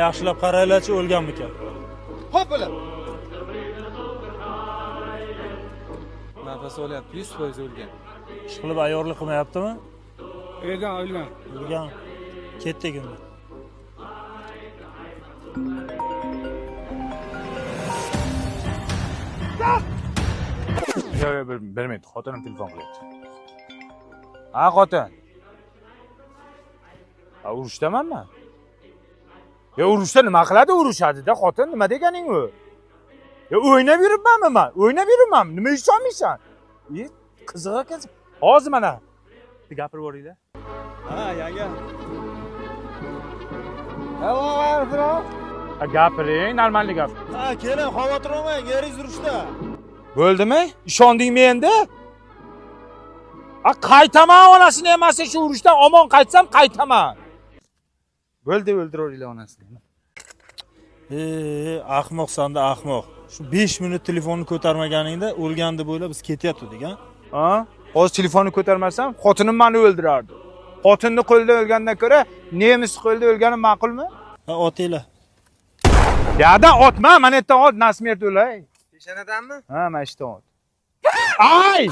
yaxshilab qaranglar-chi, o'lganmikan? Xo'p, bo'ladi. Nafas olyapti, 100% o'lgan. Ishqilib ayyorlik qilmayaptimi? O'lgan. O'lgan. Ketdik unda. Yo'q, bermaydi. Xotinim telefon qilyapti. Ha, xotin. Ha, urishdamanmi? Ya urushda nima qiladi? Urushadi-da, xotin. Nima deganing u? Ya o'ynab yuribmanmi men? O'ynab yuribmanmi? Nima ish olmaysan? Qiziq ekan. Hozir mana. Gapirib yuboringlar. Ha, yanga. Ha, gapiring, normalniy gap. Ha, keling, xavotir olmang, yeringiz urishda. Bo'ldimi? Ishondingmi endi? Ha, qaytaman onasini emas, shu urushdan omon qaytsam qaytaman. Bo'ldi, o'ldiravringlar onasini. Ahmoqsan-da, ahmoq. Shu 5 minut telefonni ko'tarmaganingda o'lgan deb o'ylab biz ketyaptik, ha? Ha? Hozir telefonni ko'tarmasam, xotinim meni o'ldirardi. Xotinni qo'lida o'lgandan ko'ra, nemis qo'lida o'lgani ma'qulmi? Ha, otinglar. Yada otma, mana yerdan ot, nasmert o'lay. Peshanadanmi? Ha, mana shu yerdan ot. Ay!